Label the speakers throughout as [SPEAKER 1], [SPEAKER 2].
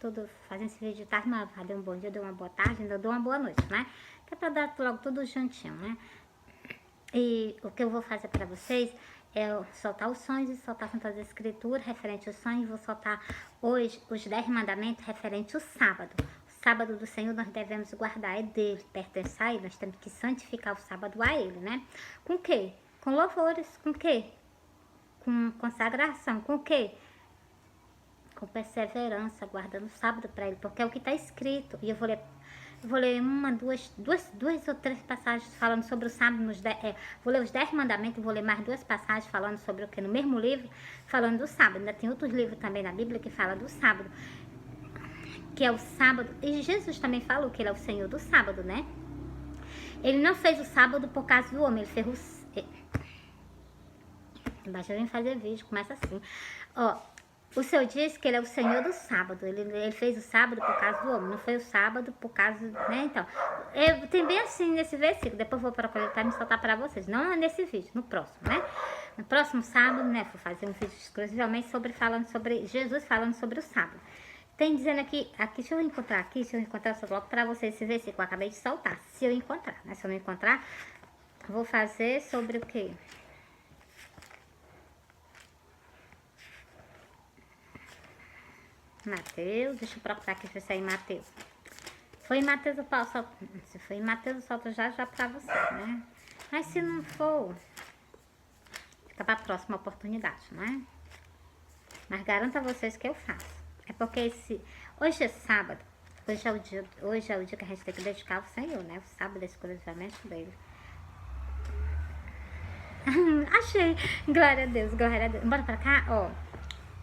[SPEAKER 1] tudo fazendo esse vídeo de tarde, mas eu dei um bom dia, dei uma boa tarde, ainda dou uma boa noite, né? Que é pra dar logo tudo juntinho, né? E o que eu vou fazer pra vocês é soltar os sonhos e soltar Santas Escrituras referente aos sonhos. Vou soltar hoje os 10 mandamentos referente ao sábado. O sábado do Senhor nós devemos guardar, é dele, pertence a ele. Nós temos que santificar o sábado a ele, né? Com o quê? Com louvores, com o quê? Com consagração, com o quê? Com perseverança, guardando o sábado para ele, porque é o que está escrito. E eu vou ler uma, duas ou três passagens falando sobre o sábado. Vou ler os 10 mandamentos e vou ler mais 2 passagens falando sobre o que? No mesmo livro, falando do sábado. Ainda tem outros livros também na Bíblia que falam do sábado, que é o sábado. E Jesus também falou que ele é o Senhor do sábado, né? Ele não fez o sábado por causa do homem, ele fez o... Embaixo eu vim fazer vídeo, começa assim. Ó, o Senhor diz que ele é o Senhor do sábado. Ele fez o sábado por causa do homem, não foi o sábado por causa, né? Então, tem bem assim nesse versículo. Depois eu vou procurar e me soltar para vocês. Não nesse vídeo, no próximo, né? No próximo sábado, né? Vou fazer um vídeo exclusivamente falando sobre Jesus, falando sobre o sábado. Tem dizendo aqui, deixa eu encontrar eu só coloco para vocês esse versículo. Eu acabei de soltar. Se eu encontrar, né? Se eu não encontrar, vou fazer sobre o quê? Mateus, deixa eu procurar aqui se vai sair Mateus. Foi em Mateus, se foi em Mateus, eu solto já pra você, né? Mas se não for, fica pra próxima oportunidade, né? Mas garanto a vocês que eu faço. É porque hoje é sábado, hoje é o dia que a gente tem que dedicar ao Senhor, né? O sábado é exclusivamente dele. Achei! Glória a Deus, glória a Deus. Bora pra cá, ó.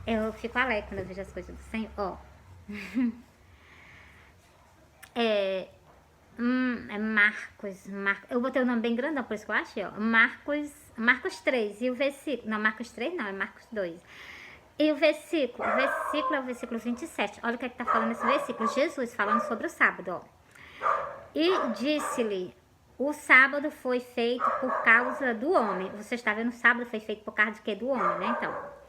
[SPEAKER 1] Eu fico alegre quando eu vejo as coisas do Senhor, ó. É Marcos. Eu botei o nome bem grandão, por isso que eu achei, ó. Marcos 3. E o versículo. Não, Marcos 3 não, é Marcos 2. E o versículo é o versículo 27. Olha o que é que tá falando esse versículo. Jesus falando sobre o sábado, ó. E disse-lhe: o sábado foi feito por causa do homem. Você está vendo, o sábado foi feito por causa de quê? Do homem, né? Então.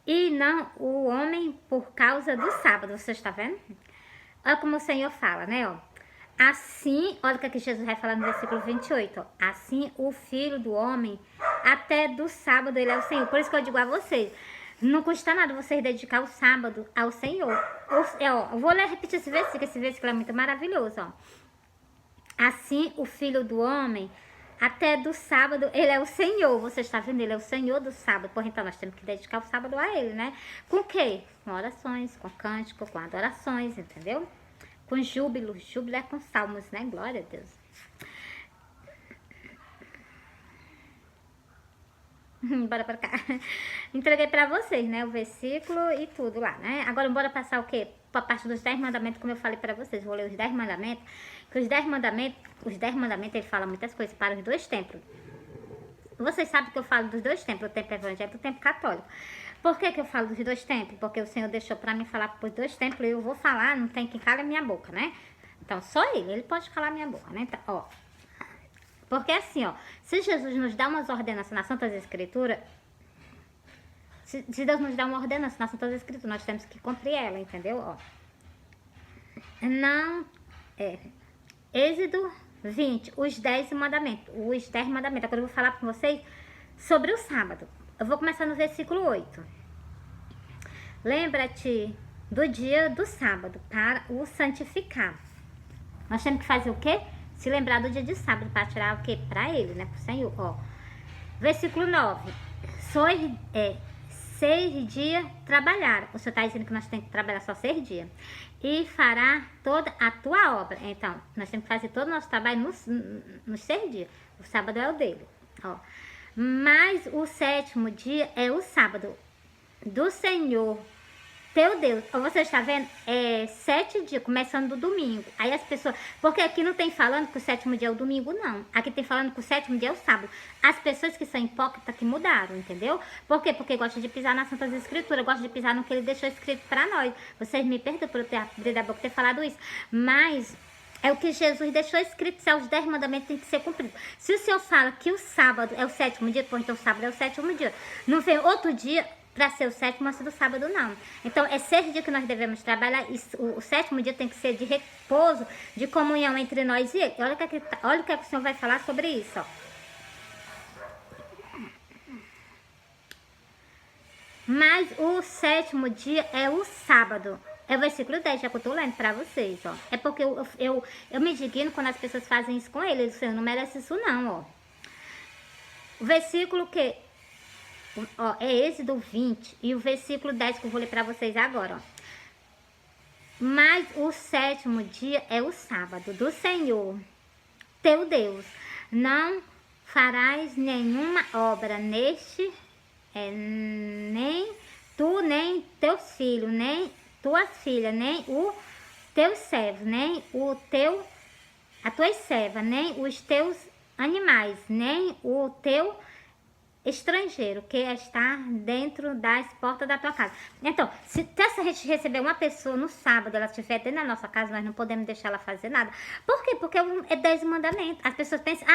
[SPEAKER 1] E não o homem por causa do sábado, você está vendo? Olha como o Senhor fala, né, ó. Assim, olha o que Jesus vai falar no versículo 28, ó. Assim o Filho do Homem, até do sábado ele é o Senhor. Por isso que eu digo a vocês, não custa nada vocês dedicar o sábado ao Senhor. Eu vou repetir esse versículo é muito maravilhoso, ó. Assim o Filho do Homem, até do sábado, ele é o Senhor. Você está vendo? Ele é o Senhor do sábado. Porra, então nós temos que dedicar o sábado a ele, né? Com o quê? Com orações, com cântico, com adorações, entendeu? Com júbilo. Júbilo é com salmos, né? Glória a Deus. Bora pra cá. Entreguei pra vocês, né? O versículo e tudo lá, né? Agora bora passar o quê? Pra parte dos 10 mandamentos, como eu falei pra vocês. Vou ler os 10 mandamentos. Que os 10 mandamentos, ele fala muitas coisas para os 2 templos. Vocês sabem que eu falo dos 2 templos, o templo evangélico e o templo católico. Por que eu falo dos 2 templos? Porque o Senhor deixou pra mim falar pros 2 templos e eu vou falar, não tem quem cala a minha boca, né? Então, só ele pode calar a minha boca, né? Então, ó. Porque assim, ó, se Jesus nos dá umas ordenanças nas Santas Escrituras, se Deus nos dá uma ordenança nas Santas Escrituras, nós temos que cumprir ela, entendeu? Ó. Êxodo 20, os 10 mandamentos. Agora eu vou falar com vocês sobre o sábado. Eu vou começar no versículo 8. Lembra-te do dia do sábado para o santificar. Nós temos que fazer o quê? Se lembrar do dia de sábado para tirar o quê? Para ele, né? Para o Senhor, ó. Versículo 9. 6 dias trabalhar. O Senhor está dizendo que nós temos que trabalhar só 6 dias. E fará toda a tua obra. Então, nós temos que fazer todo o nosso trabalho nos 6 dias. O sábado é o dele, ó. Mas o 7º dia é o sábado do Senhor teu Deus. Você está vendo? 7 dias, começando do domingo. Aí as pessoas... Porque aqui não tem falando que o 7º dia é o domingo, não. Aqui tem falando que o 7º dia é o sábado. As pessoas que são hipócritas que mudaram, entendeu? Por quê? Porque gostam de pisar nas Santas Escrituras, gostam de pisar no que ele deixou escrito para nós. Vocês me perdoam por eu ter abrido a boca ter falado isso. Mas... é o que Jesus deixou escrito, se é os 10 mandamentos tem que ser cumprido. Se o Senhor fala que o sábado é o 7º dia, então o sábado é o 7º dia. Não vem outro dia, para ser o sétimo antes do sábado, não. Então, é 6 dias que nós devemos trabalhar. E o sétimo dia tem que ser de repouso, de comunhão entre nós e ele. Olha o que o Senhor vai falar sobre isso, ó. Mas o sétimo dia é o sábado. É o versículo 10, já que eu tô lendo pra vocês, ó. É porque eu me indigno quando as pessoas fazem isso com ele. O Senhor não merece isso, não, ó. O versículo que... Ó, é Êxodo 20 e o versículo 10 que eu vou ler pra vocês agora, ó. Mas o sétimo dia é o sábado do Senhor, teu Deus. Não farás nenhuma obra neste, nem tu, nem teus filhos, nem tuas filhas, nem o teu servo, nem a tua serva, nem os teus animais, nem o teu estrangeiro que está dentro das portas da tua casa. Então, se a gente receber uma pessoa no sábado, ela estiver dentro da nossa casa, nós não podemos deixar ela fazer nada. Por quê? Porque é 10 mandamentos. As pessoas pensam,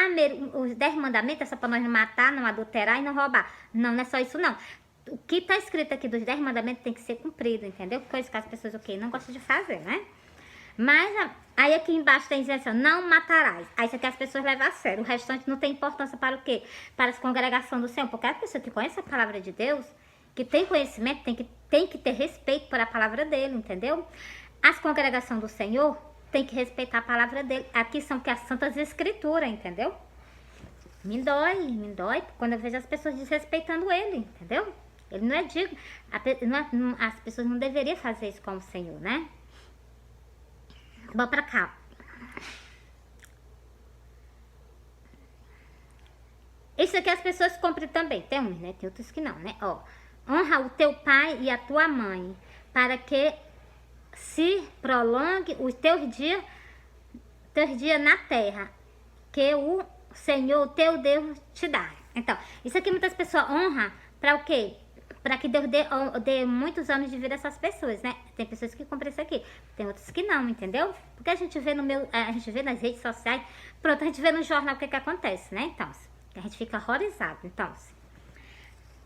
[SPEAKER 1] os 10 mandamentos é só para nós não matar, não adulterar e não roubar. Não, não é só isso, não. O que está escrito aqui dos 10 mandamentos tem que ser cumprido, entendeu? Coisa que as pessoas, não gostam de fazer, né? Mas aí aqui embaixo tem dizendo assim, não matarás. Aí isso aqui as pessoas levam a sério. O restante não tem importância para o quê? Para a congregação do Senhor. Porque a pessoa que conhece a palavra de Deus, que tem conhecimento, tem que ter respeito por a palavra dele, entendeu? As congregações do Senhor tem que respeitar a palavra dele. Aqui são que as santas escrituras, entendeu? Me dói quando eu vejo as pessoas desrespeitando ele, entendeu? Ele não é digno. As pessoas não deveriam fazer isso com o Senhor, né? Vamos pra cá. Isso aqui as pessoas cumprem também. Tem uns, né? Tem outros que não, né? Ó. Honra o teu pai e a tua mãe, para que se prolongue os teus dias na terra, que o Senhor, teu Deus, te dá. Então, isso aqui muitas pessoas honram para o quê? Para que Deus dê muitos anos de vida a essas pessoas, né? Tem pessoas que compram isso aqui, tem outros que não, entendeu? Porque a gente vê a gente vê nas redes sociais, pronto, a gente vê no jornal o que acontece, né? Então, a gente fica horrorizado, então.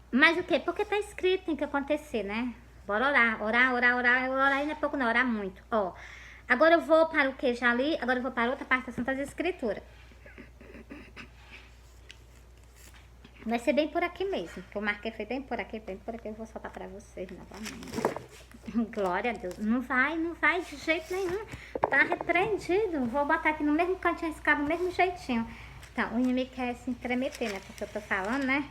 [SPEAKER 1] Mas o quê? Porque tá escrito, tem que acontecer, né? Bora orar ainda é pouco não, orar muito. Ó, agora eu vou para o que já li, agora eu vou para outra parte das Santas Escrituras. Vai ser bem por aqui mesmo, que eu marquei, foi bem por aqui, eu vou soltar pra vocês novamente. Glória a Deus. Não vai de jeito nenhum. Tá repreendido. Vou botar aqui no mesmo cantinho, esse do mesmo jeitinho. Então, o inimigo quer se intrometer, né? Porque eu tô falando, né?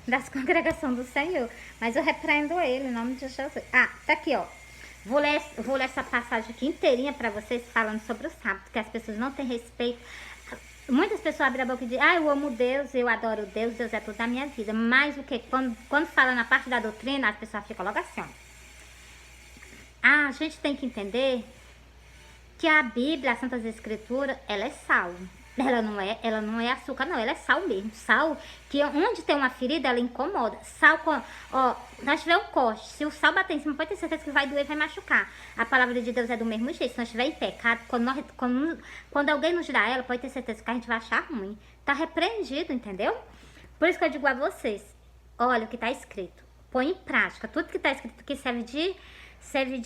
[SPEAKER 1] Das congregações do Senhor. Mas eu repreendo ele, em nome de Jesus. Ah, tá aqui, ó. Vou ler essa passagem aqui inteirinha pra vocês, falando sobre o sábado, que as pessoas não têm respeito. Muitas pessoas abrem a boca e dizem, eu amo Deus, eu adoro Deus, Deus é tudo na minha vida. Mas o que? Quando fala na parte da doutrina, as pessoas ficam logo assim, ó. A gente tem que entender que a Bíblia, as Santas Escrituras, ela é sal. Ela não é açúcar, não, ela é sal mesmo. Sal, que onde tem uma ferida, ela incomoda. Sal, nós tiver um corte, se o sal bater em cima, pode ter certeza que vai doer, vai machucar. A palavra de Deus é do mesmo jeito. Se nós estiver em pecado, quando alguém nos dá ela, pode ter certeza que a gente vai achar ruim. Tá repreendido, entendeu? Por isso que eu digo a vocês, olha o que tá escrito. Põe em prática. Tudo que tá escrito aqui serve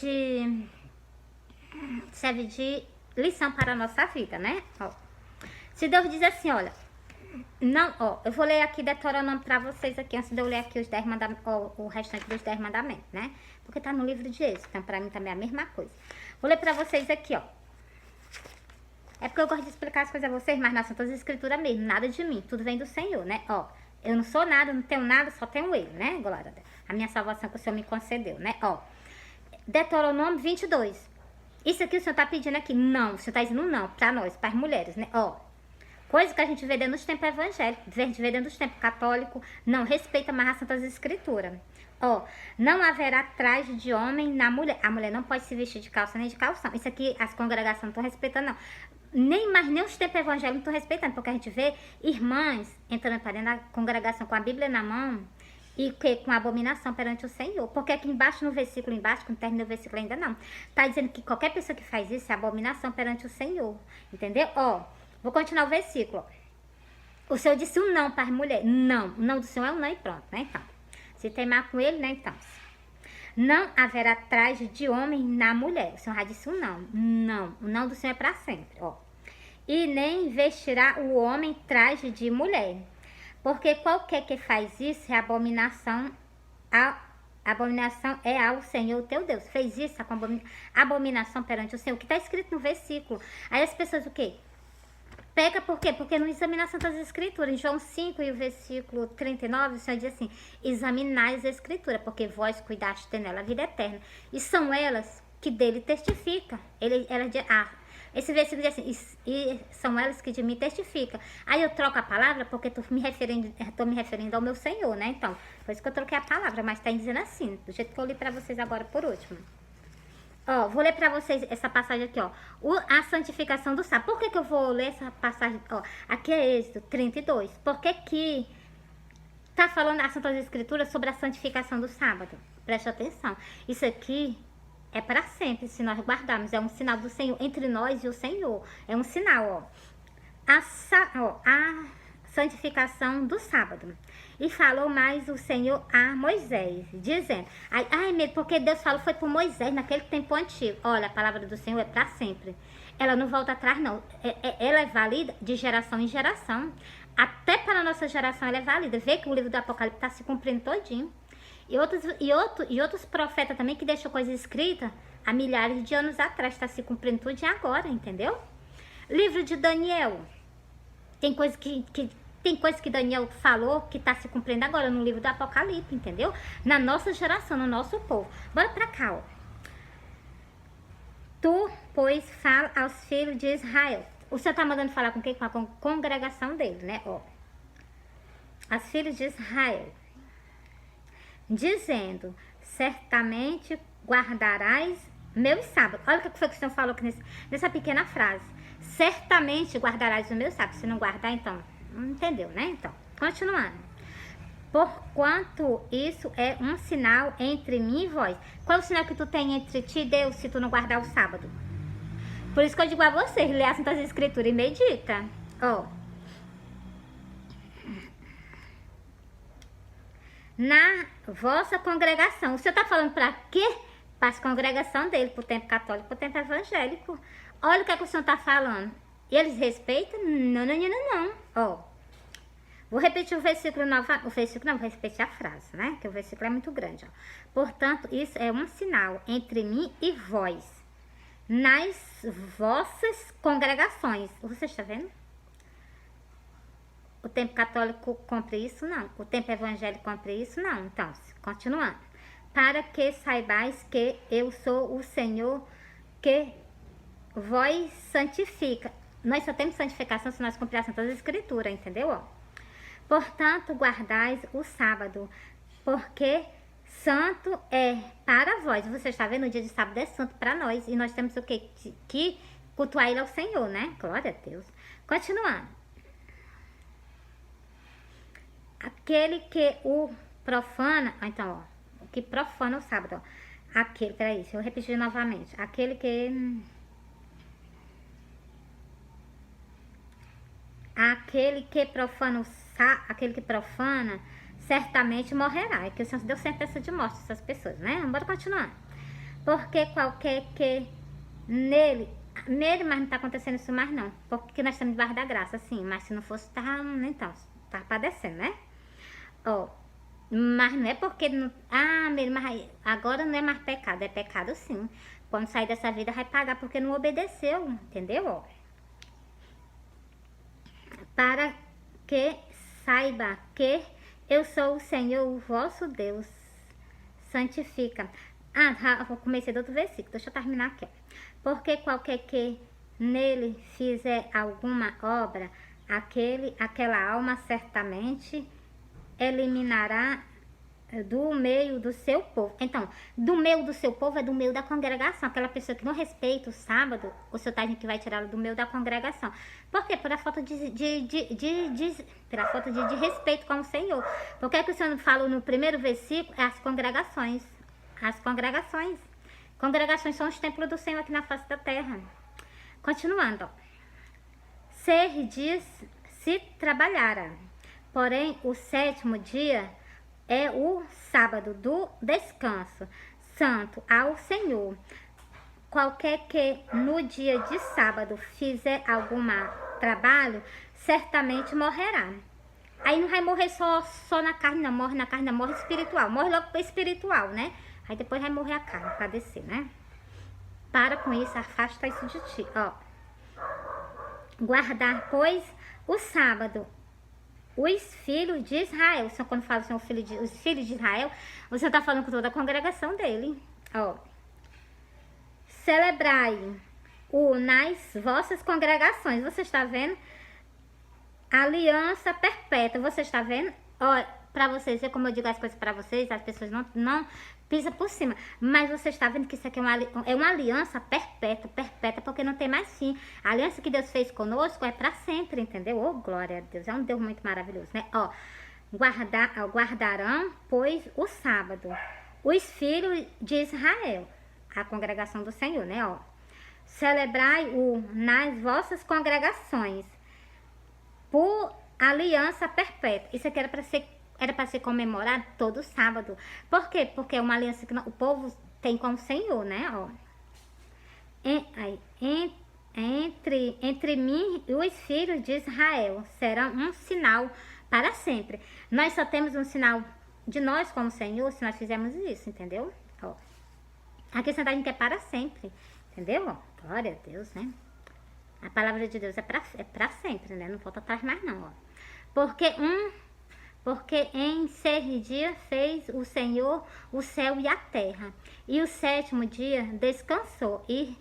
[SPEAKER 1] de lição para a nossa vida, né? Ó. Se Deus diz assim, olha, não, eu vou ler aqui Deuteronômio pra vocês aqui, antes de eu ler aqui os 10 mandamentos, o restante dos 10 mandamentos, né? Porque tá no livro de Êxodo, então pra mim também é a mesma coisa. Vou ler pra vocês aqui, ó. É porque eu gosto de explicar as coisas a vocês, mas nas Santas Escrituras mesmo, nada de mim, tudo vem do Senhor, né? Ó, eu não sou nada, não tenho nada, só tenho ele, né? Glória a Deus. A minha salvação que o Senhor me concedeu, né? Ó, Deuteronômio 22. Isso aqui o Senhor tá pedindo aqui, não, o Senhor tá dizendo não, pra nós, para as mulheres, né? Ó. Coisa que a gente vê dentro dos tempos evangélicos, a gente vê dentro dos tempos católicos, não respeita mais as Santas Escrituras. Ó, não haverá traje de homem na mulher. A mulher não pode se vestir de calça nem de calção. Isso aqui as congregações não estão respeitando, não. Nem os tempos evangélicos não estão respeitando, porque a gente vê irmãs entrando para dentro da congregação com a Bíblia na mão e com abominação perante o Senhor. Porque aqui embaixo, no versículo embaixo, quando termina o versículo ainda não, tá dizendo que qualquer pessoa que faz isso é abominação perante o Senhor. Entendeu? Ó. Vou continuar o versículo. O Senhor disse um não para as mulheres. Não. O não do Senhor é um não e pronto, né? Então, Se teimar com ele, né, então. Não haverá traje de homem na mulher. O Senhor já disse um não. Não. O não do Senhor é para sempre, ó. E nem vestirá o homem traje de mulher. Porque qualquer que faz isso é abominação abominação é ao Senhor teu Deus. Fez isso, abominação perante o Senhor, que está escrito no versículo. Aí as pessoas o quê? Pega por quê? Porque não examina as Santas Escrituras. Em João 5 e o versículo 39, o Senhor diz assim: examinai as Escrituras, porque vós cuidaste nela a vida eterna. E são elas que dele testificam. Ela diz, esse versículo diz assim, e são elas que de mim testificam. Aí eu troco a palavra porque estou me referindo ao meu Senhor, né? Então, por isso que eu troquei a palavra, mas está dizendo assim, do jeito que eu li para vocês agora por último. Ó, vou ler para vocês essa passagem aqui, ó. A santificação do sábado. Por que eu vou ler essa passagem? Ó, aqui é Êxodo 32. Porque que tá falando a Santas Escrituras sobre a santificação do sábado. Preste atenção. Isso aqui é para sempre, se nós guardarmos. É um sinal do Senhor entre nós e o Senhor. É um sinal, ó. A santificação do sábado. E falou mais o Senhor a Moisés, dizendo... porque Deus falou foi por Moisés naquele tempo antigo. Olha, a palavra do Senhor é para sempre. Ela não volta atrás, não. Ela é válida de geração em geração. Até para a nossa geração ela é válida. Vê que o livro do Apocalipse está se cumprindo todinho. E outros profetas também que deixou coisas escritas há milhares de anos atrás. Está se cumprindo todinho agora, entendeu? Livro de Daniel. Tem coisa que Daniel falou que está se cumprindo agora no livro do Apocalipse, entendeu? Na nossa geração, no nosso povo. Bora pra cá, ó. Tu, pois, fala aos filhos de Israel. O Senhor está mandando falar com quem? Com a congregação dele, né? Ó. As filhos de Israel. Dizendo, certamente guardarás meus sábados. Olha o que foi que o Senhor falou aqui nessa pequena frase. Certamente guardarás os meus sábados. Se não guardar, então... Não entendeu, né? Então, continuando. Porquanto isso é um sinal entre mim e vós. Qual é o sinal que tu tem entre ti e Deus se tu não guardar o sábado? Por isso que eu digo a vocês, lê as Santas Escrituras e medita. Ó. Na vossa congregação. O Senhor tá falando para quê? Para a congregação dele, pro tempo católico, pro tempo evangélico. Olha o que é que o Senhor tá falando. E eles respeitam? Não. Ó, vou repetir o versículo novamente. O versículo não, vou repetir a frase, né? Que o versículo é muito grande, ó. Portanto, isso é um sinal entre mim e vós, nas vossas congregações. Você está vendo? O tempo católico cumpre isso? Não. O tempo evangélico cumpre isso? Não. Então, continuando. Para que saibais que eu sou o Senhor que vós santifica. Nós só temos santificação se nós cumprirmos as Santas Escrituras, entendeu? Ó. Portanto, guardais o sábado, porque santo é para vós. Você está vendo? O dia de sábado é santo para nós. E nós temos o quê? Que cultuar ele ao Senhor, né? Glória a Deus. Continuando. Aquele que o profana... Então, ó. O que profana o sábado, ó. Aquele, peraí, deixa eu repetir novamente. Aquele que... Aquele que profana certamente morrerá. É que o Senhor deu sentença de morte a essas pessoas, né? Bora continuar. Porque qualquer que nele, mas não tá acontecendo isso mais não. Porque nós estamos debaixo da graça, sim. Mas se não fosse, então, tá padecendo, né? Ó, mas não é porque... mas agora não é mais pecado. É pecado sim. Quando sair dessa vida vai pagar porque não obedeceu, entendeu? Ó. Para que saiba que eu sou o Senhor, o vosso Deus. Santifica. Vou começar do outro versículo. Deixa eu terminar aqui. Porque qualquer que nele fizer alguma obra, aquela alma certamente eliminará do meio do seu povo. Então, do meio do seu povo é do meio da congregação. Aquela pessoa que não respeita o sábado, o seu tadinho que vai tirá-lo do meio da congregação. Por quê? Por a falta de respeito com o Senhor. Porque é que o Senhor falou no primeiro versículo? É as congregações. As congregações. Congregações são os templos do Senhor aqui na face da terra. Continuando. 6 dias se trabalhara. Porém, o 7º dia é o sábado do descanso, santo ao Senhor. Qualquer que no dia de sábado fizer algum trabalho, certamente morrerá. Aí não vai morrer só na carne, não. Morre na carne, não. Morre espiritual. Morre logo espiritual, né? Aí depois vai morrer a carne, pra descer, né? Para com isso, afasta isso de ti, ó. Guardar, pois, o sábado, os filhos de Israel. Só quando fala assim, os filhos de Israel, você está falando com toda a congregação dele. Ó. Celebrai-o nas vossas congregações. Você está vendo? Aliança perpétua. Você está vendo? Ó, para vocês ver como eu digo as coisas para vocês, as pessoas não pisam por cima. Mas você está vendo que isso aqui é uma aliança perpétua, porque não tem mais fim. A aliança que Deus fez conosco é para sempre, entendeu? Oh, glória a Deus. É um Deus muito maravilhoso, né? Ó, guardarão, pois, o sábado, os filhos de Israel, a congregação do Senhor, né? Ó, celebrai-o nas vossas congregações por aliança perpétua. Isso aqui era para ser comemorado todo sábado. Por quê? Porque é uma aliança que o povo tem com o Senhor, né? Ó. Entre mim e os filhos de Israel serão um sinal para sempre. Nós só temos um sinal de nós com o Senhor se nós fizermos isso, entendeu? Ó. A questão da gente é para sempre, entendeu? Ó. Glória a Deus, né? A palavra de Deus é para sempre, né? Não volta atrás mais não, ó. Porque em 6 dias fez o Senhor o céu e a terra, e o 7º dia descansou e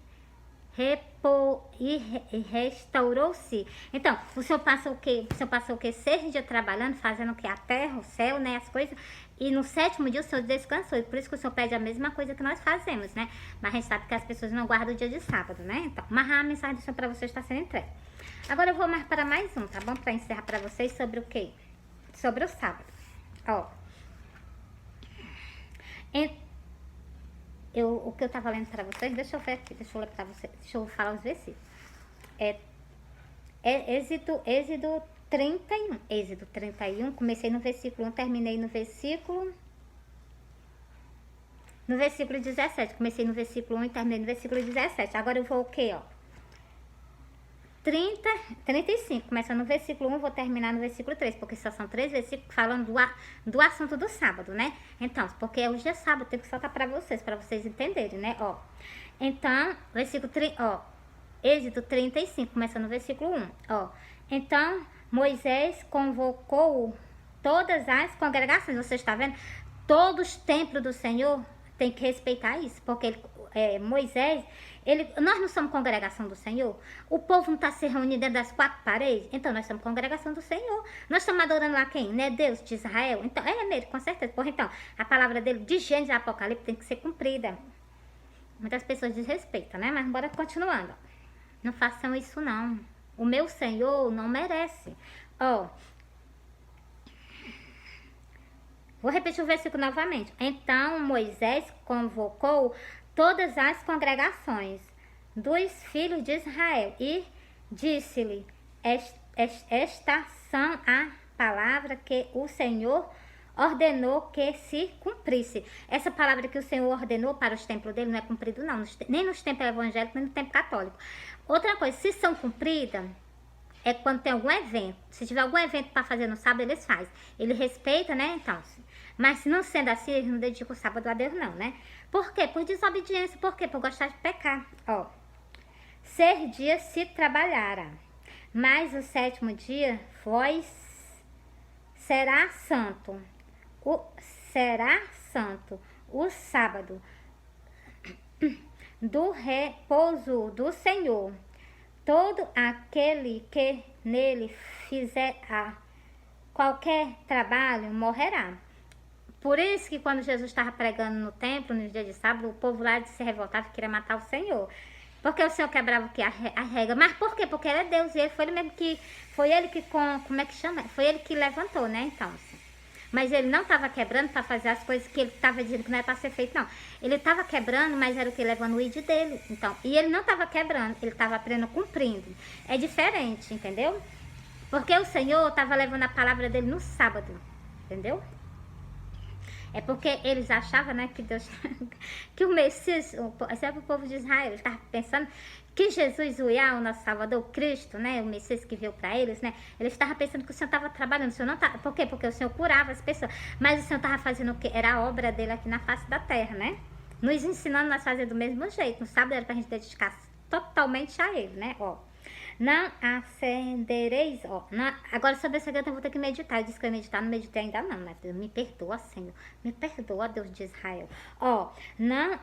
[SPEAKER 1] restaurou-se. Então, o Senhor passou o quê? O Senhor passou o quê? 6 dias trabalhando, fazendo o quê? A terra, o céu, né? As coisas. E no 7º dia o Senhor descansou. E por isso que o Senhor pede a mesma coisa que nós fazemos, né? Mas a gente sabe que as pessoas não guardam o dia de sábado, né? Então, mas a mensagem do Senhor para vocês está sendo entregue. Agora eu vou mais para mais um, tá bom? Para encerrar para vocês sobre o quê? Sobre o sábado. Ó. O que eu tava lendo para vocês, deixa eu ver aqui, deixa eu ler para vocês, deixa eu falar os versículos. Êxodo 31. Êxodo 31, comecei no versículo 1, terminei no versículo 17. Comecei no versículo 1 e terminei no versículo 17. Agora eu vou o quê, ó? 35, começando no versículo 1, vou terminar no versículo 3, porque só são 3 versículos falando do assunto do sábado, né? Então, porque hoje é sábado, tem que soltar para vocês entenderem, né? Ó, então, versículo 30, ó, Êxodo 35, começando no versículo 1, ó. Então, Moisés convocou todas as congregações, você está vendo? Todos os templos do Senhor tem que respeitar isso, porque Moisés, nós não somos congregação do Senhor, o povo não está se reunindo dentro das 4 paredes, então nós somos congregação do Senhor, nós estamos adorando lá quem? Né? Deus de Israel, então nele, com certeza, porra, então, a palavra dele de Gênesis e Apocalipse tem que ser cumprida. Muitas pessoas desrespeitam, né? Mas bora continuando, não façam isso não, o meu Senhor não merece, ó. Vou repetir o versículo novamente. Então Moisés convocou todas as congregações dos filhos de Israel e disse-lhe: Estas são a palavra que o Senhor ordenou que se cumprisse. Essa palavra que o Senhor ordenou para os templos dele não é cumprido não, nem nos templos evangélicos, nem no templo católico. Outra coisa, se são cumpridas, é quando tem algum evento. Se tiver algum evento para fazer no sábado, eles fazem. Ele respeita, né? Então, mas se não sendo assim, eles não dedicam o sábado a Deus, não, né? Por quê? Por desobediência. Por quê? Por gostar de pecar. Ó. 6 dias se trabalhara, mas o 7º dia será santo. Será santo o sábado do repouso do Senhor. Todo aquele que nele fizer qualquer trabalho morrerá. Por isso que quando Jesus estava pregando no templo, no dia de sábado, o povo lá se revoltava e queria matar o Senhor. Porque o Senhor quebrava o que? A regra. Mas por quê? Porque ele é Deus e ele foi ele mesmo que... Foi ele que, como é que chama? Foi ele que levantou, né? Então, assim. Mas ele não estava quebrando para fazer as coisas que ele estava dizendo que não era para ser feito, não. Ele estava quebrando, mas era o que? Levando o id dele. Então, e ele não estava quebrando, ele estava apenas cumprindo. É diferente, entendeu? Porque o Senhor estava levando a palavra dele no sábado, entendeu? É porque eles achavam, né, que Deus, que o Messias, sempre o povo de Israel, estava pensando que Jesus, o Iá, o nosso Salvador, o Cristo, né, o Messias que veio para eles, né, eles estavam pensando que o Senhor estava trabalhando, o Senhor não tá, por quê? Porque o Senhor curava as pessoas, mas o Senhor estava fazendo o quê? Era a obra dele aqui na face da terra, né, nos ensinando a fazer do mesmo jeito, no sábado era para a gente dedicar totalmente a ele, né, ó. Não acendereis, ó. Agora sobre esse aqui eu vou ter que meditar. Eu disse que eu ia meditar, não meditei ainda não, né? Me perdoa, Senhor. Me perdoa, Deus de Israel. Ó, não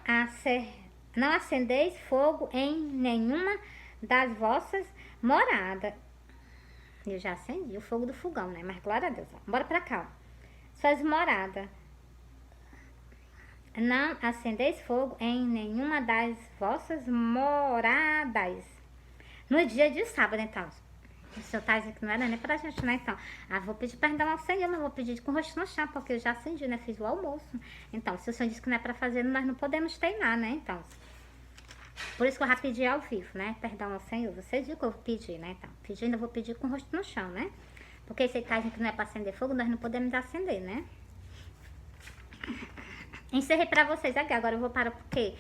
[SPEAKER 1] acendeis fogo em nenhuma das vossas moradas. Eu já acendi o fogo do fogão, né? Mas glória a Deus, ó. Bora pra cá, ó. Suas moradas. Não acendeis fogo em nenhuma das vossas moradas. No dia de sábado, então. O senhor tá dizendo que não era nem pra gente, né? Então, vou pedir perdão ao Senhor, mas vou pedir com o rosto no chão, porque eu já acendi, né? Fiz o almoço. Então, se o senhor disse que não é pra fazer, nós não podemos treinar, né? Então, por isso que eu já pedi ao vivo, né? Perdão ao Senhor. Vocês viram que eu pedi, né? Então, pedindo, eu vou pedir com o rosto no chão, né? Porque se ele tá dizendo que não é pra acender fogo, nós não podemos acender, né? Encerrei pra vocês aqui. Agora eu vou parar porque...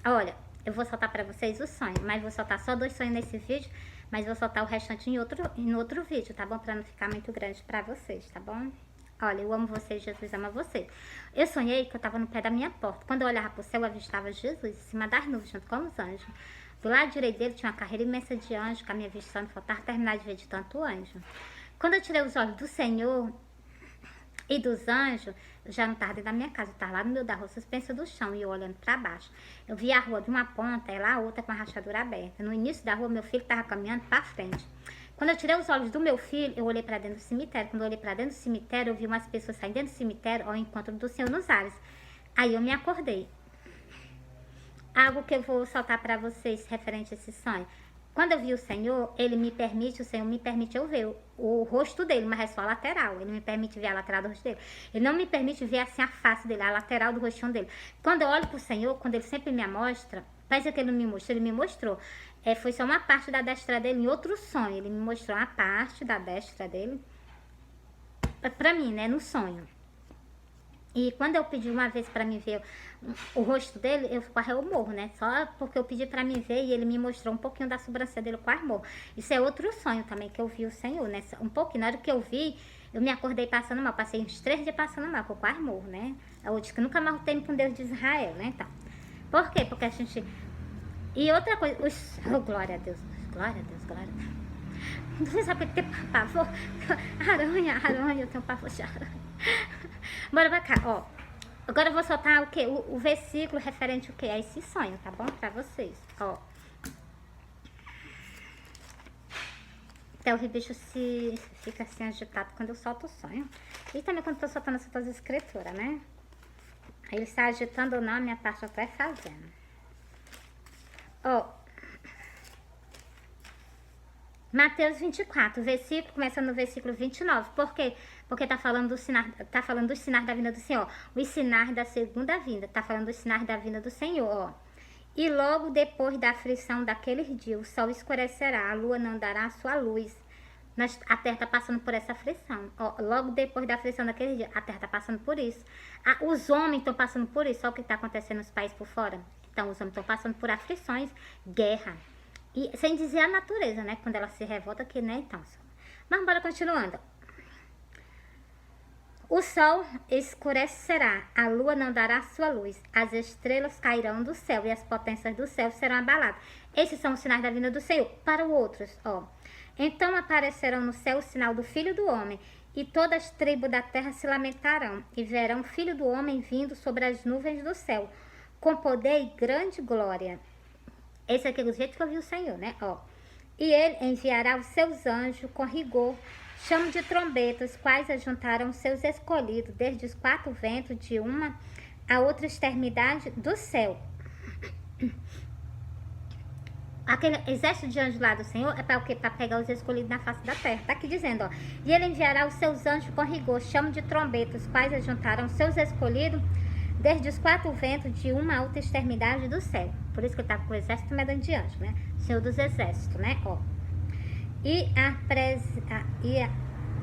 [SPEAKER 1] Olha... Eu vou soltar pra vocês o sonho, mas vou soltar só 2 sonhos nesse vídeo, mas vou soltar o restante em outro vídeo, tá bom? Pra não ficar muito grande pra vocês, tá bom? Olha, eu amo vocês, Jesus ama vocês. Eu sonhei que eu tava no pé da minha porta. Quando eu olhava pro céu, eu avistava Jesus em cima das nuvens, junto com os anjos. Do lado direito dele tinha uma carreira imensa de anjos, com a minha vista só não faltava terminar de ver de tanto anjo. Quando eu tirei os olhos do Senhor e dos anjos, eu já não estava dentro da minha casa, eu estava lá no meio da rua, suspensa do chão, e eu olhando para baixo. Eu vi a rua de uma ponta e lá a outra com a rachadura aberta. No início da rua, meu filho estava caminhando para frente. Quando eu tirei os olhos do meu filho, eu olhei para dentro do cemitério. Quando eu olhei para dentro do cemitério, eu vi umas pessoas saindo dentro do cemitério ao encontro do Senhor nos ares. Aí eu me acordei. Algo que eu vou soltar para vocês referente a esse sonho. Quando eu vi o Senhor, o Senhor me permite eu ver o rosto dele, mas é só a lateral. Ele me permite ver a lateral do rosto dele. Ele não me permite ver assim a face dele, a lateral do rostinho dele. Quando eu olho pro Senhor, quando ele sempre me mostra, parece que ele não me mostrou, ele me mostrou. Foi só uma parte da destra dele em outro sonho. Ele me mostrou uma parte da destra dele pra mim, né, no sonho. E quando eu pedi uma vez pra me ver o rosto dele, eu quase morro, né? Só porque eu pedi pra me ver e ele me mostrou um pouquinho da sobrancelha dele, eu quase morro. Isso é outro sonho também que eu vi o Senhor, né? Um pouquinho. Na hora que eu vi, eu me acordei passando mal. Passei uns 3 dias passando mal, que eu quase morro, né? Eu disse que nunca mais tenho com Deus de Israel, né? Então, por quê? Porque a gente... E outra coisa... Oh, glória a Deus. Glória a Deus, glória a Deus. Você sabe que tem pavor? Aranha, eu tenho pavor de aranha. Bora pra cá, ó. Agora eu vou soltar o quê? O versículo referente o quê? A esse sonho, tá bom? Pra vocês, ó. Até o bicho fica assim agitado quando eu solto o sonho. E também quando eu tô soltando essas escrituras, né? Aí ele está agitando ou não, a minha parte eu tô fazendo. Ó. Mateus 24, versículo, começando no versículo 29. Por quê? Porque tá falando dos sinais da vinda do Senhor. Os sinais da segunda vinda. Tá falando dos sinais da vinda do Senhor, ó. E logo depois da aflição daqueles dias, o sol escurecerá, a lua não dará a sua luz. A terra tá passando por essa aflição. Ó, logo depois da aflição daqueles dias, a terra tá passando por isso. Os homens estão passando por isso. Olha o que tá acontecendo nos países por fora. Então, os homens estão passando por aflições, guerra. E sem dizer a natureza, né? Quando ela se revolta aqui, né? Então, mas bora continuando. O sol escurecerá, a lua não dará sua luz, as estrelas cairão do céu e as potências do céu serão abaladas. Esses são os sinais da vinda do Senhor. Para os outros, ó. Então aparecerão no céu o sinal do Filho do Homem, e todas as tribos da terra se lamentarão, e verão o Filho do Homem vindo sobre as nuvens do céu, com poder e grande glória. Esse aqui é o jeito que eu vi o Senhor, né? Ó. E ele enviará os seus anjos com rigor, chamo de trombeta, os quais ajuntaram os seus escolhidos, desde os 4 ventos, de uma a outra extremidade do céu. Aquele exército de anjos lá do Senhor é para o quê? Para pegar os escolhidos na face da terra. Tá aqui dizendo, ó. E ele enviará os seus anjos com rigor, chamo de trombeta, os quais ajuntaram os seus escolhidos, desde os 4 ventos, de uma a outra extremidade do céu. Por isso que ele estava com o exército medando de anjo, né? Senhor dos exércitos, né? Ó.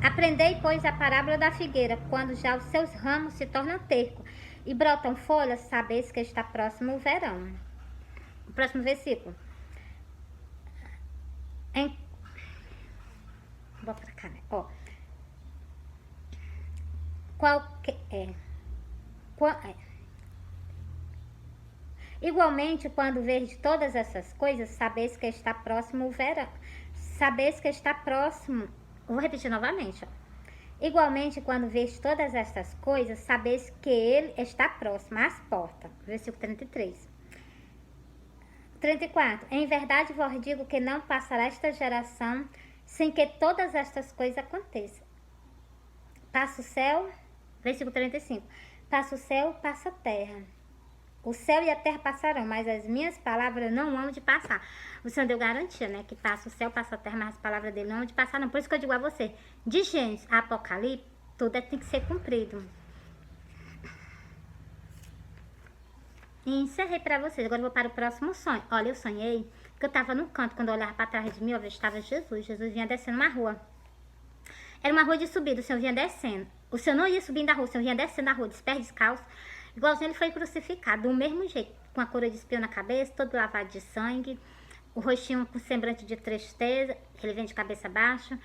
[SPEAKER 1] Aprendei, pois, a parábola da figueira, quando já os seus ramos se tornam tercos e brotam folhas, sabeis que está próximo o verão. O próximo versículo. Vou pra cá, né? Ó. Igualmente, quando vedes todas essas coisas, sabeis que está próximo o verão. Sabeis que está próximo. Vou repetir novamente, ó. Igualmente, quando vedes todas estas coisas, sabeis que ele está próximo às portas. Versículo 33. 34. Em verdade vos digo que não passará esta geração sem que todas estas coisas aconteçam. Passa o céu, versículo 35. Passa o céu, passa a terra. O céu e a terra passarão, mas as minhas palavras não hão de passar. O Senhor deu garantia, né? Que passa o céu, passa a terra, mas as palavras dele não hão de passar, não. Por isso que eu digo a você, de Gênesis a Apocalipse, tudo tem que ser cumprido. E encerrei para vocês. Agora eu vou para o próximo sonho. Olha, eu sonhei que eu estava no canto. Quando eu olhava para trás de mim, eu estava Jesus. Jesus vinha descendo uma rua. Era uma rua de subida, o Senhor vinha descendo. O Senhor não ia subindo a rua, o Senhor vinha descendo a rua, de pés descalços. Igualzinho ele foi crucificado, do mesmo jeito. Com a coroa de espinho na cabeça, todo lavado de sangue. O rostinho com semblante de tristeza. Ele vem de cabeça baixa.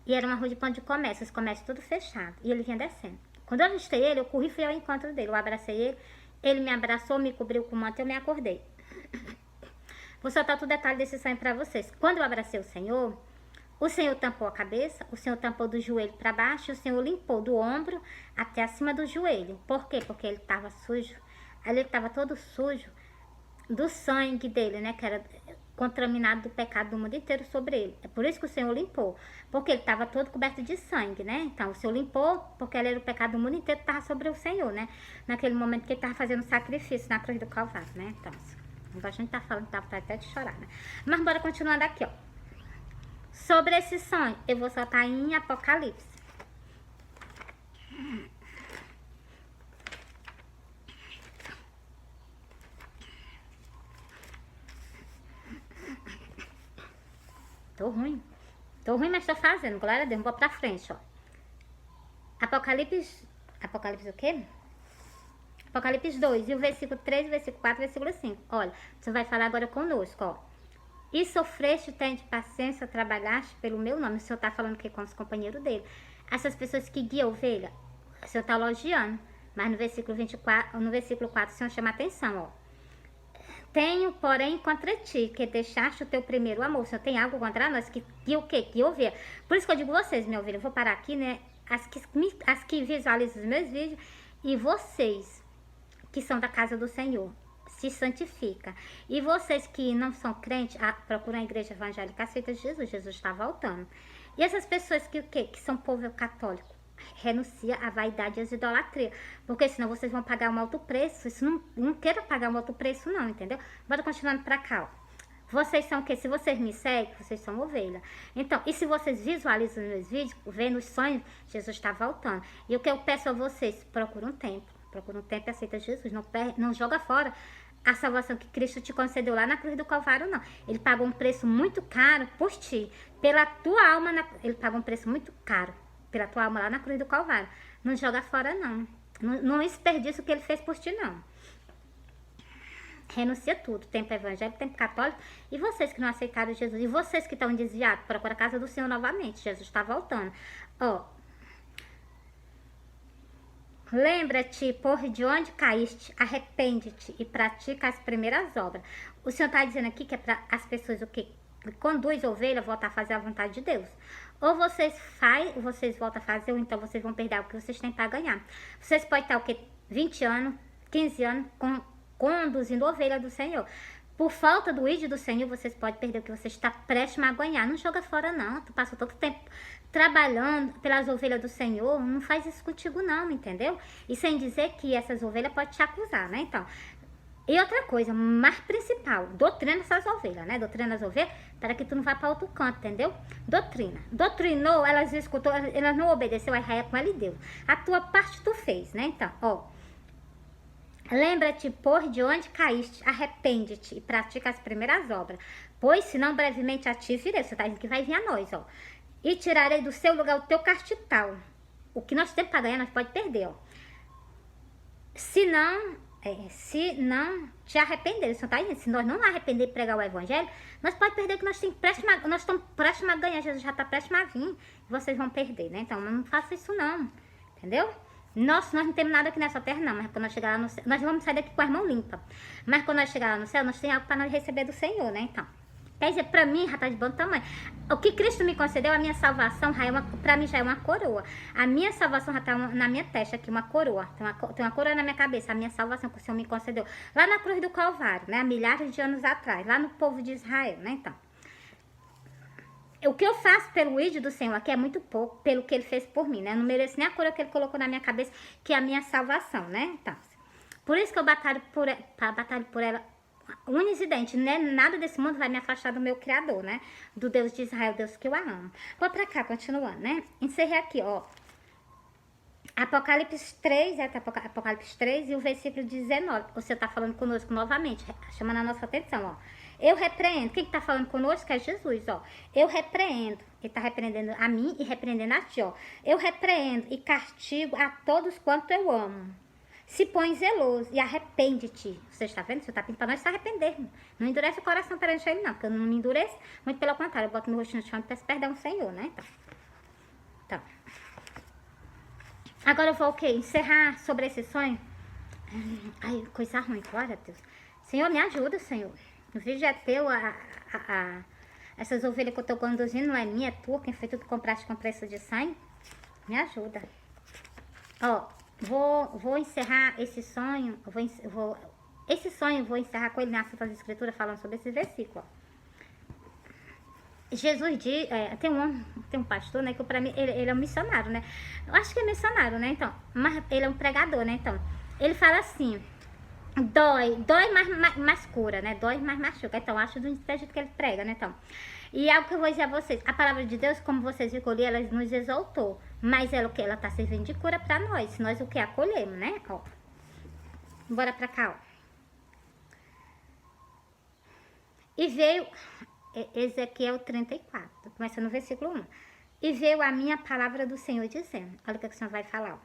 [SPEAKER 1] E era uma rua de pão de comércio, os comércios tudo fechado. E ele vinha descendo. Quando eu avistei ele, eu corri e fui ao encontro dele. Eu abracei ele. Ele me abraçou, me cobriu com o manto e eu me acordei. Vou soltar todo o detalhe desse sonho para vocês. Quando eu abracei o Senhor tampou a cabeça, o Senhor tampou do joelho para baixo, e o Senhor limpou do ombro até acima do joelho. Por quê? Porque ele estava sujo. Ele estava todo sujo do sangue dele, né? Que era contaminado do pecado do mundo inteiro sobre ele. É por isso que o Senhor limpou. Porque ele estava todo coberto de sangue, né? Então, o Senhor limpou porque ele era o pecado do mundo inteiro que estava sobre o Senhor, né? Naquele momento que ele estava fazendo sacrifício na cruz do Calvário, né? Então, a gente tá falando, tá até de chorar, né? Mas bora continuando aqui, ó. Sobre esse sonho, eu vou soltar em Apocalipse. Tô ruim, mas tô fazendo, glória a Deus, vou pra frente, ó. Apocalipse o quê? Apocalipse 2, e o versículo 3, versículo 4, versículo 5. Olha, você vai falar agora conosco, ó. E sofreste, tende paciência, trabalhaste pelo meu nome. O Senhor tá falando aqui com os companheiros dele. Essas pessoas que guiam a ovelha, o Senhor tá elogiando. Mas no versículo 24, no versículo 4, o Senhor chama a atenção, ó. Tenho, porém, contra ti, que deixaste o teu primeiro amor. O Senhor tem algo contra nós, que o quê? Que ovelha. Por isso que eu digo vocês, minha ovelha, eu vou parar aqui, né? As que visualizam os meus vídeos e vocês que são da casa do Senhor, se santifica. E vocês que não são crentes, procuram a igreja evangélica, aceita Jesus. Jesus está voltando. E essas pessoas que o quê? Que são povo católico, renuncia à vaidade e às idolatrias. Porque senão vocês vão pagar um alto preço. Isso não queira pagar um alto preço não, entendeu? Bora continuando pra cá, ó. Vocês são o quê? Se vocês me seguem, vocês são ovelha. Então, e se vocês visualizam os meus vídeos, vendo os sonhos, Jesus está voltando. E o que eu peço a vocês? Procura um tempo. Procura um tempo e aceita Jesus. Não joga fora a salvação que Cristo te concedeu lá na cruz do Calvário, não. Ele pagou um preço muito caro por ti. Pela tua alma, ele pagou um preço muito caro pela tua alma lá na cruz do Calvário. Não joga fora, não. Não desperdiça o que ele fez por ti, não. Renuncia tudo. Tempo evangélico, tempo católico. E vocês que não aceitaram Jesus. E vocês que estão desviados, procura a casa do Senhor novamente. Jesus está voltando. Ó. Lembra-te, por de onde caíste, arrepende-te e pratica as primeiras obras. O Senhor está dizendo aqui que é para as pessoas o que conduz ovelha voltar a fazer a vontade de Deus. Ou vocês voltam a fazer, ou então vocês vão perder o que vocês têm para ganhar. Vocês podem estar o que 20 anos, 15 anos conduzindo ovelha do Senhor. Por falta do ídolo do Senhor, vocês podem perder o que você está prestes a ganhar. Não joga fora, não. Tu passou todo tempo trabalhando pelas ovelhas do Senhor. Não faz isso contigo, não, entendeu? E sem dizer que essas ovelhas podem te acusar, né? Então, e outra coisa, mais principal, doutrina essas ovelhas, né? Doutrina as ovelhas para que tu não vá para outro canto, entendeu? Doutrina. Doutrinou, elas escutou, elas não obedeceu a Israel com ela e Deus. A tua parte tu fez, né? Então, ó. Lembra-te, por de onde caíste, arrepende-te e pratica as primeiras obras. Pois, senão brevemente a ti virei. Você está dizendo que vai vir a nós, ó. E tirarei do seu lugar o teu castital. O que nós temos para ganhar, nós pode perder, ó. Se não te arrepender, isso tá dizendo, se nós não arrepender e pregar o evangelho, nós podemos perder, que nós estamos prestes a ganhar, Jesus já está prestes a vir, e vocês vão perder, né? Então, não faça isso não, entendeu? Nós não temos nada aqui nessa terra não, mas quando nós chegar lá no céu, nós vamos sair daqui com as mãos limpas, mas quando nós chegar lá no céu, nós temos algo para nós receber do Senhor, né? Então, quer dizer, pra mim, já tá de bom tamanho. O que Cristo me concedeu, a minha salvação, pra mim já é uma coroa. A minha salvação já tá na minha testa aqui, uma coroa. Tem uma coroa na minha cabeça, a minha salvação que o Senhor me concedeu. Lá na cruz do Calvário, né? Há milhares de anos atrás, lá no povo de Israel, né? Então, o que eu faço pelo ídolo do Senhor aqui é muito pouco, pelo que Ele fez por mim, né? Eu não mereço nem a coroa que Ele colocou na minha cabeça, que é a minha salvação, né? Então, por isso que eu batalho por ela unhas e dentes, né? Nada desse mundo vai me afastar do meu Criador, né? Do Deus de Israel, Deus que eu amo. Vou pra cá, continuando, né? Encerrei aqui, ó. Apocalipse 3, Apocalipse 3 e o versículo 19. Você tá falando conosco novamente, chamando a nossa atenção, ó. Eu repreendo. Quem que tá falando conosco é Jesus, ó. Eu repreendo. Ele tá repreendendo a mim e repreendendo a ti, ó. Eu repreendo e castigo a todos quanto eu amo. Se põe zeloso e arrepende-te. Você está vendo? Você está pedindo para nós se arrepender. Não endurece o coração perante ele, não. Porque eu não me endureço. Muito pelo contrário, eu boto meu rostinho no chão e peço perdão ao Senhor, né? Então. Agora eu vou o quê? Encerrar sobre esse sonho. Ai, coisa ruim, glória a Deus. Senhor, me ajuda, Senhor. O vídeo é teu, essas ovelhas que eu estou conduzindo não é minha, é tua. Quem foi tu que compraste com preço de sangue? Me ajuda. Ó. Vou encerrar esse sonho, vou encerrar com ele na Santa Escritura falando sobre esse versículo. Jesus diz, tem um pastor, né, que pra mim, ele é um missionário, né, eu acho que é missionário, né, então, mas ele é um pregador, né, então, ele fala assim, dói mais cura, né, dói mais machuca, então, acho do jeito que ele prega, né, então, e algo que eu vou dizer a vocês, a palavra de Deus, como vocês viram ali, ela nos exaltou, mas ela o que? Ela tá servindo de cura pra nós, se nós o que? Acolhemos, né, ó, bora pra cá, ó, e veio, Ezequiel 34, começa no versículo 1, e veio a minha palavra do Senhor dizendo, olha o que o Senhor vai falar, ó,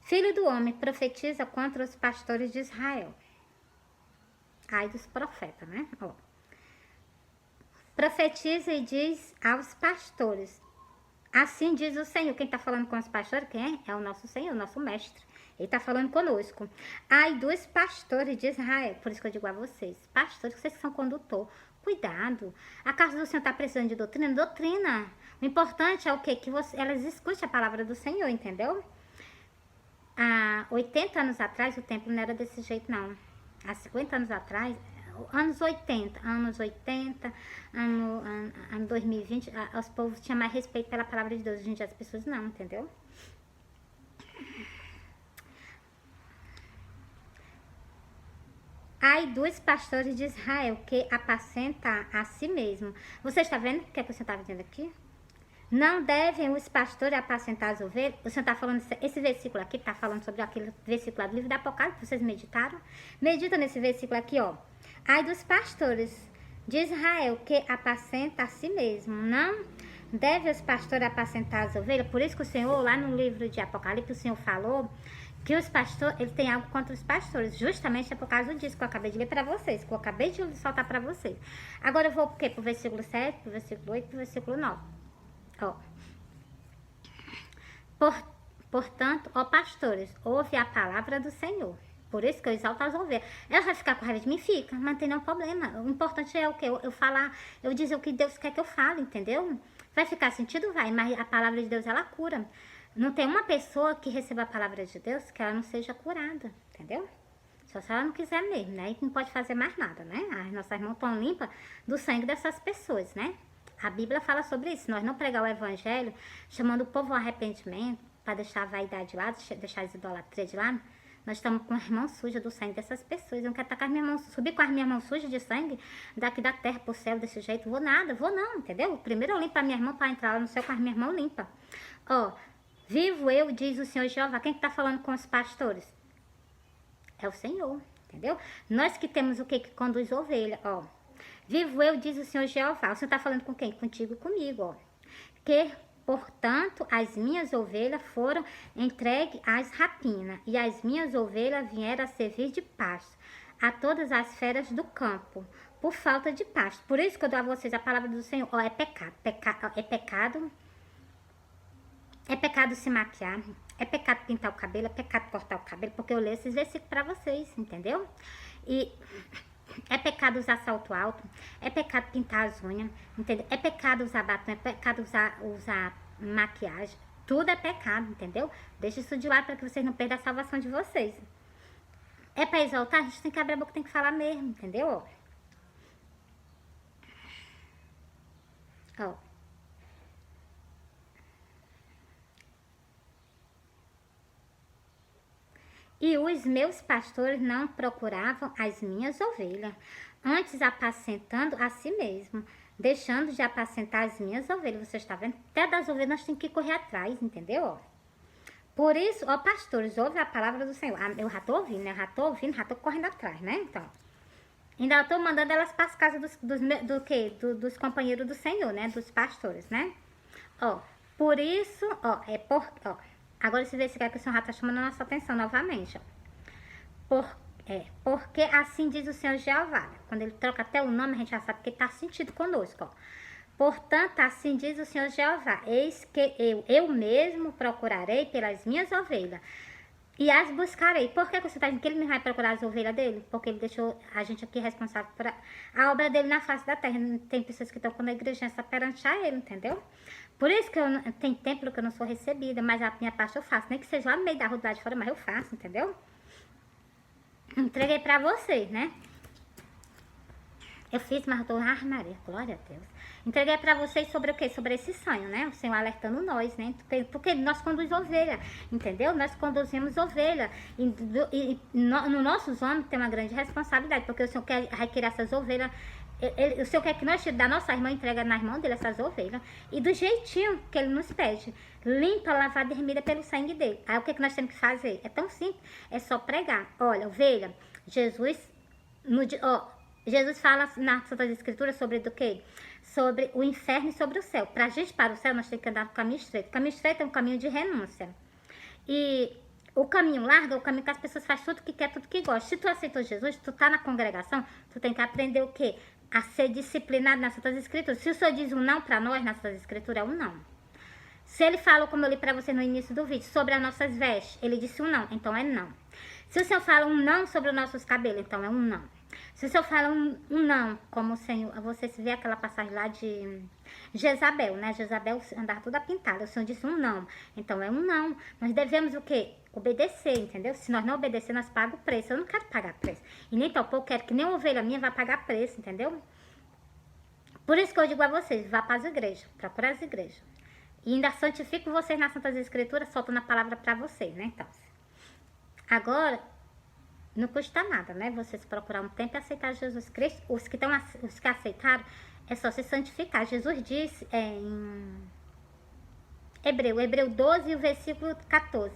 [SPEAKER 1] filho do homem, profetiza contra os pastores de Israel, ai dos profetas, né, ó, profetiza e diz aos pastores, assim diz o Senhor. Quem está falando com os pastores, quem é? É o nosso Senhor, o nosso mestre. Ele está falando conosco. Ai dos pastores de Israel, por isso que eu digo a vocês, pastores, vocês que são condutor, cuidado. A casa do Senhor está precisando de doutrina? Doutrina. O importante é o quê? Que elas escutem a palavra do Senhor, entendeu? Há 80 anos atrás, o templo não era desse jeito, não. Há 50 anos atrás, anos 80, ano 2020, os povos tinham mais respeito pela palavra de Deus. Hoje em dia as pessoas não, entendeu? Ai dos pastores de Israel que apacenta a si mesmo. Você está vendo o que é que o Senhor está dizendo aqui? Não devem os pastores apacentar as ovelhas. O Senhor está falando, esse versículo aqui está falando sobre aquele versículo do livro do Apocalipse, vocês meditaram? Medita nesse versículo aqui, ó. Ai dos pastores de Israel que apacenta a si mesmo. Não deve os pastores apacentar as ovelhas. Por isso que o Senhor, lá no livro de Apocalipse, o Senhor falou que os pastores, ele tem algo contra os pastores. Justamente é por causa disso que eu acabei de ler para vocês, que eu acabei de soltar para vocês. Agora eu vou pro quê? Pro versículo 7, pro versículo 8, pro versículo 9. Ó. Portanto, ó pastores, ouve a palavra do Senhor. Por isso que eu exalto as ovelhas. Ela vai ficar com raiva de mim? Fica, mas não tem nenhum problema. O importante é o que? Eu falar, eu dizer o que Deus quer que eu fale, entendeu? Vai ficar sentido? Vai, mas a palavra de Deus, ela cura. Não tem uma pessoa que receba a palavra de Deus que ela não seja curada, entendeu? Só se ela não quiser mesmo, né? E não pode fazer mais nada, né? As nossas mãos estão limpas do sangue dessas pessoas, né? A Bíblia fala sobre isso. Se nós não pregar o evangelho, chamando o povo ao arrependimento, para deixar a vaidade de lado, deixar as idolatrias de lado, nós estamos com as mãos sujas do sangue dessas pessoas. Eu não quero tacar as minhas mãos, subir com as minhas mãos sujas de sangue, daqui da terra pro céu desse jeito. Vou nada, vou não, entendeu? Primeiro eu limpo as minhas mãos para entrar lá no céu com as minhas mãos limpas. Ó, vivo eu, diz o Senhor Jeová. Quem que tá falando com os pastores? É o Senhor, entendeu? Nós que temos o que conduz ovelha, ó. Vivo eu, diz o Senhor Jeová. O Senhor tá falando com quem? Contigo e comigo, ó. porque, portanto, as minhas ovelhas foram entregues às rapinas, e as minhas ovelhas vieram a servir de pasto a todas as feras do campo, por falta de pasto. Por isso que eu dou a vocês a palavra do Senhor. Ó, é pecado, é pecado se maquiar, é pecado pintar o cabelo, é pecado cortar o cabelo, porque eu leio esses versículos para vocês, entendeu? E é pecado usar salto alto, é pecado pintar as unhas, entendeu? É pecado usar batom, é pecado usar maquiagem, tudo é pecado, entendeu? Deixa isso de lado para que vocês não percam a salvação de vocês. É para exaltar, a gente tem que abrir a boca, tem que falar mesmo, entendeu? Ó. E os meus pastores não procuravam as minhas ovelhas, antes apacentando a si mesmo, deixando de apacentar as minhas ovelhas. Você está vendo? Até das ovelhas nós temos que correr atrás, entendeu? Por isso, ó pastores, ouve a palavra do Senhor. Eu já estou ouvindo, né? Já estou correndo atrás, né? Então, ainda estou mandando elas para as casas dos companheiros do Senhor, né? Dos pastores, né? Ó, por isso, ó, agora esse versículo aqui o Senhor já está chamando a nossa atenção novamente, ó. Porque assim diz o Senhor Jeová. Quando ele troca até o nome, a gente já sabe que está sentido conosco, ó. Portanto, assim diz o Senhor Jeová, eis que eu mesmo procurarei pelas minhas ovelhas e as buscarei. Por que você está dizendo que ele não vai procurar as ovelhas dele? Porque ele deixou a gente aqui responsável por a obra dele na face da terra. Tem pessoas que estão quando a igreja está perante a ele, entendeu? Por isso que tem templo que eu não sou recebida, mas a minha parte eu faço. Nem que seja lá no meio da rua lá de fora, mas eu faço, entendeu? Entreguei pra vocês, né? Eu fiz, mas eu tô... Ah, Maria, glória a Deus. Entreguei pra vocês sobre o quê? Sobre esse sonho, né? O Senhor alertando nós, né? Porque nós conduzimos ovelha, entendeu? Nós conduzimos ovelha. No nossos homens tem uma grande responsabilidade, porque o Senhor quer requerer essas ovelhas. O Senhor quer que nós, da nossa irmã, entregue nas mãos dele essas ovelhas. E do jeitinho que ele nos pede. Limpa, lavada e remida pelo sangue dele. Aí o que nós temos que fazer? É tão simples. É só pregar. Olha, ovelha, Jesus fala nas Santas Escrituras sobre do quê? Sobre o inferno e sobre o céu. Pra gente para o céu, nós temos que andar no caminho estreito. O caminho estreito é um caminho de renúncia. E o caminho largo é o caminho que as pessoas fazem tudo que quer, tudo que gosta. Se tu aceitou Jesus, tu tá na congregação, tu tem que aprender o quê? A ser disciplinado nas Santas Escrituras. Se o Senhor diz um não para nós nas Santas Escrituras, é um não. Se ele falou, como eu li para você no início do vídeo, sobre as nossas vestes, ele disse um não, então é não. Se o Senhor fala um não sobre os nossos cabelos, então é um não. Se o Senhor fala um não, como o Senhor, você vê aquela passagem lá de Jezabel, né? Jezabel andava toda pintada, o Senhor disse um não, então é um não. Nós devemos o quê? Obedecer, entendeu? Se nós não obedecer, nós pagamos o preço. Eu não quero pagar preço. E nem tampouco eu quero que nem uma ovelha minha vá pagar preço, entendeu? Por isso que eu digo a vocês, vá para as igrejas, procura as igrejas. E ainda santifico vocês nas Santas Escrituras, soltando a palavra para vocês, né? Então, agora, não custa nada, né? Vocês procurar um tempo e aceitar Jesus Cristo. Os que aceitaram, é só se santificar. Jesus disse em Hebreu 12, o versículo 14.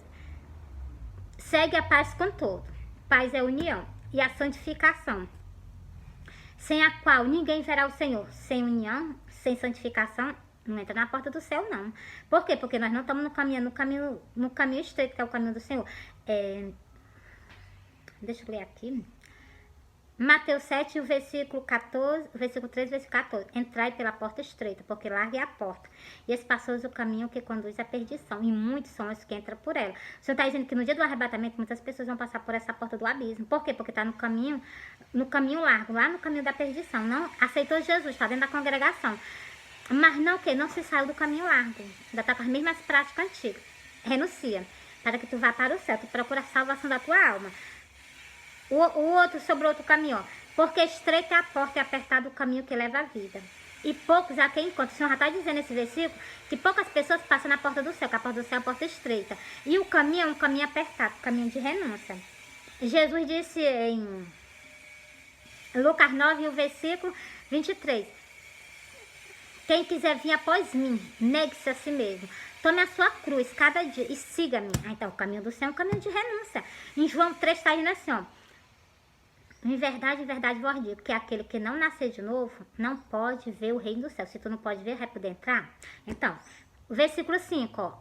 [SPEAKER 1] Segue a paz com todo. Paz é união e a santificação, sem a qual ninguém verá o Senhor. Sem união, sem santificação, não entra na porta do céu, não. Por quê? Porque nós não estamos no caminho estreito, que é o caminho do Senhor. Deixa eu ler aqui. Mateus 7, o versículo 14, versículo 13, versículo 14. Entrai pela porta estreita, porque larga é a porta. E espaçoso o caminho que conduz à perdição. E muitos são os que entram por ela. O Senhor está dizendo que no dia do arrebatamento, muitas pessoas vão passar por essa porta do abismo. Por quê? Porque está no caminho largo, lá no caminho da perdição. Não aceitou Jesus, está dentro da congregação. Mas não que não se saiu do caminho largo. Ainda está com as mesmas práticas antigas. Renuncia. Para que tu vá para o céu. Tu procura a salvação da tua alma. O outro sobre outro caminho, ó. Porque estreita é a porta e apertado o caminho que leva à vida. E poucos a quem encontra. O Senhor já está dizendo nesse versículo que poucas pessoas passam na porta do céu, que a porta do céu é a porta estreita. E o caminho é um caminho apertado, caminho de renúncia. Jesus disse em Lucas 9, o versículo 23. Quem quiser vir após mim, negue-se a si mesmo. Tome a sua cruz cada dia e siga-me. Então, o caminho do céu é um caminho de renúncia. Em João 3 está dizendo assim, ó. Em verdade vos digo que aquele que não nascer de novo não pode ver o reino do céu. Se tu não pode ver, vai poder entrar? Então, O versículo 5, ó.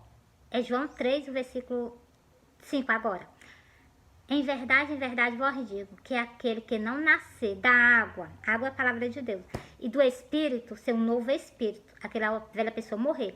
[SPEAKER 1] É João 3, o versículo 5 agora. Em verdade vos digo que aquele que não nascer da água é a palavra de Deus, e do Espírito, ser um novo Espírito, aquela velha pessoa morrer,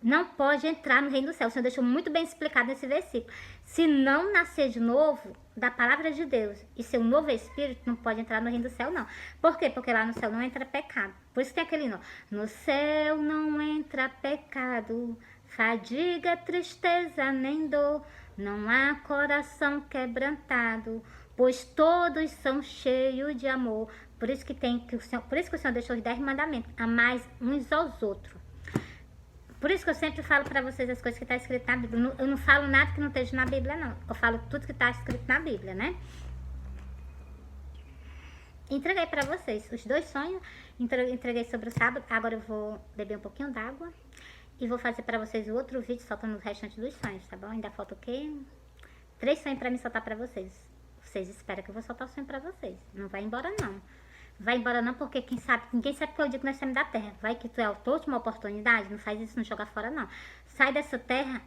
[SPEAKER 1] não pode entrar no reino do céu. O Senhor deixou muito bem explicado nesse versículo. Se não nascer de novo da palavra de Deus e ser um novo Espírito, não pode entrar no reino do céu, não. Por quê? Porque lá no céu não entra pecado. Por isso tem aquele nó. No céu não entra pecado, fadiga, tristeza, nem dor. Não há coração quebrantado, pois todos são cheios de amor. Por isso que o Senhor deixou os 10 mandamentos. Amais uns aos outros. Por isso que eu sempre falo para vocês as coisas que estão escritas na Bíblia. Eu não falo nada que não esteja na Bíblia, não. Eu falo tudo que está escrito na Bíblia, né? Entreguei para vocês os 2 sonhos. Entreguei sobre o sábado. Agora eu vou beber um pouquinho d'água. E vou fazer para vocês o outro vídeo soltando o restante dos sonhos, tá bom? Ainda falta o quê? 3 sonhos para me soltar para vocês. Vocês esperam que eu vou soltar o sonho para vocês. Não vai embora, não. Vai embora não, porque ninguém sabe que eu digo que nós saímos da terra. Vai que tu é a tua última oportunidade, não faz isso, não joga fora não. Sai dessa terra,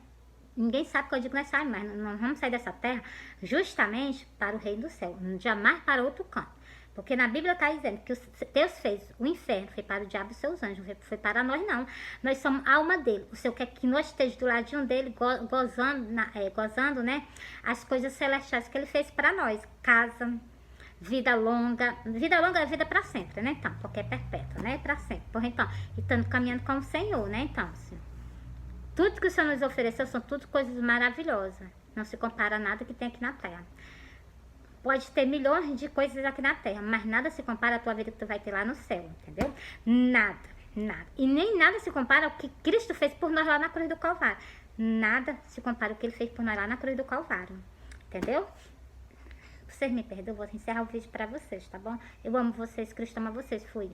[SPEAKER 1] ninguém sabe que eu digo que nós saímos, mas não vamos sair dessa terra justamente para o reino do céu, jamais para outro canto. Porque na Bíblia está dizendo que Deus fez o inferno, foi para o diabo e seus anjos, não foi para nós não. Nós somos a alma dele. O Senhor quer que nós estejamos do ladinho dele, gozando, né, as coisas celestiais que ele fez para nós. Casa, vida longa é vida para sempre, né, então, porque é perpétua, né, para sempre. Porra, então, e estamos caminhando com o Senhor, né, então, assim, tudo que o Senhor nos ofereceu são tudo coisas maravilhosas, não se compara a nada que tem aqui na terra. Pode ter milhões de coisas aqui na terra, mas nada se compara à tua vida que tu vai ter lá no céu, entendeu? Nada, nada. E nem nada se compara ao que Cristo fez por nós lá na cruz do Calvário. Nada se compara ao que ele fez por nós lá na cruz do Calvário, entendeu? Vocês me perdoam, vou encerrar o vídeo pra vocês, tá bom? Eu amo vocês, Cristo ama vocês. Fui.